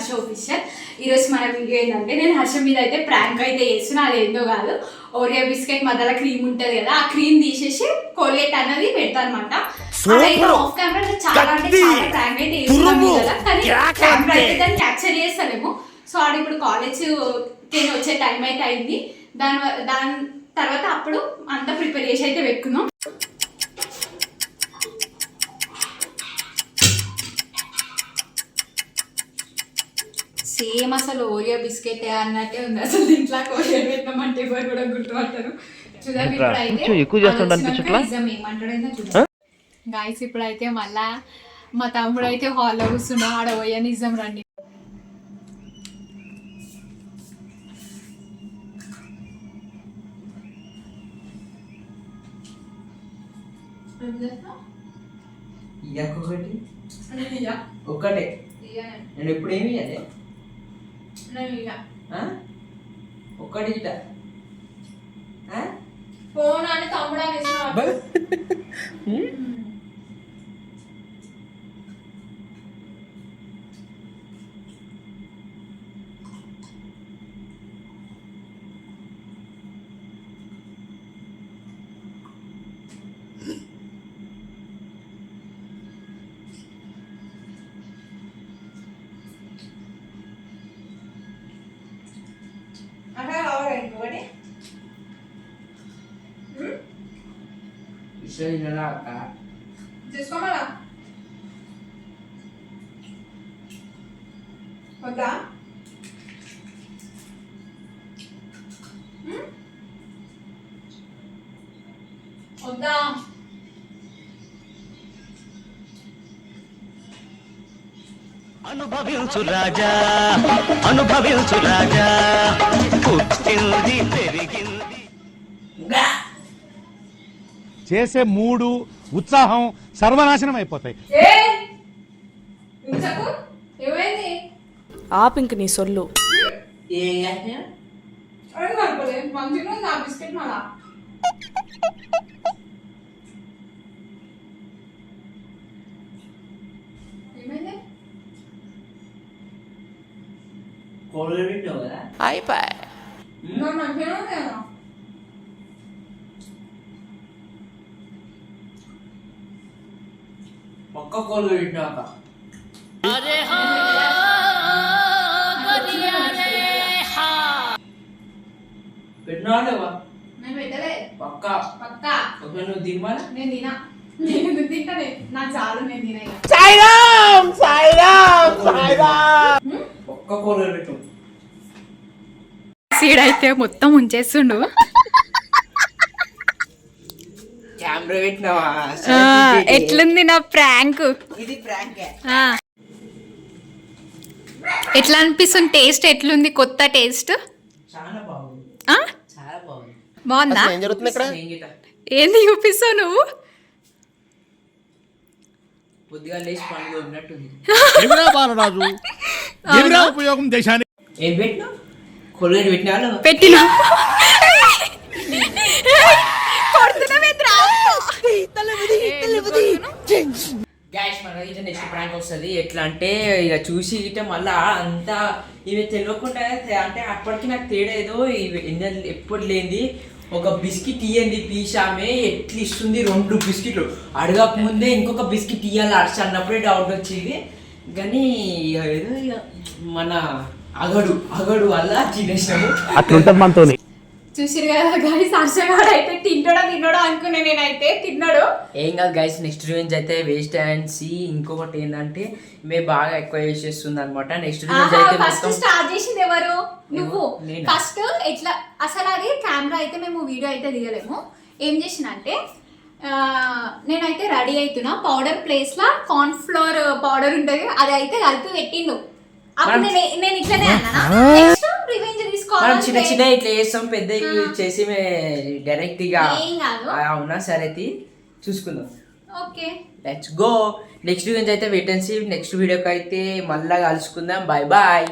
Harsha official. ఈరోజు మన video ఏంటంటే నేను హర్ష మీద అయితే ప్రాంక్ అయితే చేస్తున్నా. అది ఏందో కాదు, ఓరియో బిస్కెట్ మధ్యలో క్రీమ్ ఉంటుంది కదా, ఆ క్రీమ్ తీసేసి కోల్గేట్ అనేది పెడతా అనమాట. ఆఫ్ కెమెరా చాలా అంటే చాలా ప్రాంక్ అయితే చేస్తున్నాం కదా, కానీ కెమెరా అయితే దాన్ని క్యాప్చర్ చేస్తానేమో. సో ఆడ ఇప్పుడు కాలేజ్ వచ్చే టైం అయితే అయింది. దాని తర్వాత అప్పుడు అంతా ప్రిపేర్ చేసి అయితే పెట్టుకున్నాం. సేమ్ అసలు ఓరియో బిస్కెట్ అన్నట్టే ఉంది. అసలు దీంట్లో ఓరియో పెట్టమంటే ఎవరు కూడా గుర్తుపడతారు. చూద్దాం గాయస్. ఇప్పుడైతే మళ్ళా మా తమ్ముడు అయితే హాల్లో కూర్చున్నా. ఆడ పోయే నిజం రండి. ఒకటే నేను ఎప్పుడు ఏమి అదే ఒక్కటి ఇట ఫోన్ అని తమ్ముడా చేసుకోమలా వద్దా? వద్దా? అనుభవించు రాజా, అనుభవించు రాజా, పుట్టింది పెరిగింది. చేసే మూడు ఉత్సాహం సర్వనాశనం అయిపోతాయి. ఆపింక నీ సొల్లు. అయిపోయి పక్క కోళ్ళు పెట్టినాక పెట్టినావా? పక్క పక్క నువ్వు తిమ్మా. నేను తినా, నేను తింటానే, నాకు చాలు, నేను తిన. పక్క కోళ్ళు పెట్టు. సీడైతే మొత్తం ఉంచేస్తుండు. కెమెరా పెట్టినావా? ఎట్లుంది నా ప్రాంక్? ఇది ప్రాంక్. ఎట్లా అనిపిస్తుంది? టేస్ట్ ఎట్లుంది? కొత్త టేస్ట్. చాలా బాగుంది, చాలా బాగుంది. బాగుందా? ఏం జరుగుతుంది ఇక్కడ? ఏంది చూపిస్తావు నువ్వు? పొద్దుగా లేచి పండుగ ఉన్నట్టుంది. ఉపయోగం దేశానికి. ఏం పెట్టినా? కొలుగేటి పెట్టినా? పెట్టినా. గ్యాస్ మన ఇట నెక్స్ట్ ప్రాంక్ వస్తుంది. ఎట్లా అంటే ఇక చూసి ఇట మళ్ళా అంతా ఇవి తెలియకుండా అంటే అప్పటికి నాకు తేడా ఏదో ఎప్పుడు లేనిది ఒక బిస్కెట్ ఇయ్యండి పీసామే ఎట్లా ఇస్తుంది. 2 బిస్కెట్లు అడగక ముందే ఇంకొక బిస్కెట్ ఇయ్యాలి అర్చ అన్నప్పుడే డౌట్ వచ్చింది. కానీ ఏదో ఇక మన అగడు వల్ల తినేసాము. అట్లుంటది మనతో. చూసిరు కదా గైస్, హర్షగాడు అయితే తిన్నాడో అనుకున్నా నేనైతే. తిన్నాడు. ఏం కాదు గైస్, నెక్స్ట్ రివెంజ్ అయితే వేస్ట్ అండ్ సి. ఇంకొకటి ఏంటంటే మేము బాగా ఎక్కువ చేసేస్తుంది అనమాట. నెక్స్ట్ రివెంజ్ అయితే ఫస్ట్ స్టార్ట్ చేసింది ఎవరు? నువ్వు ఫస్ట్. ఎట్లా అసలు అది కెమెరా అయితే మేము వీడియో అయితే దిగలేము. ఏం చేసిన అంటే నేనైతే రెడీ అవుతున్నా. పౌడర్ ప్లేస్ లా కార్న్ ఫ్లోర్ పౌడర్ ఉంటుంది, అది అయితే కలిపి పెట్టిండు. అప్పుడు నేను ఇట్లనే అన్నా నెక్స్ట్ రివెంజ్ తీసుకోవాలి. చిన్న చిన్న ఇట్లా చేస్తాం, పెద్ద చేసి డైరెక్ట్ గా అవునా సరే చూసుకుందాం. Okay, let's go. Next revenge అయితే వెయిట్ అండ్ సీ. నెక్స్ట్ వీడియోకి అయితే మళ్ళా కలుసుకుందాం. Bye bye.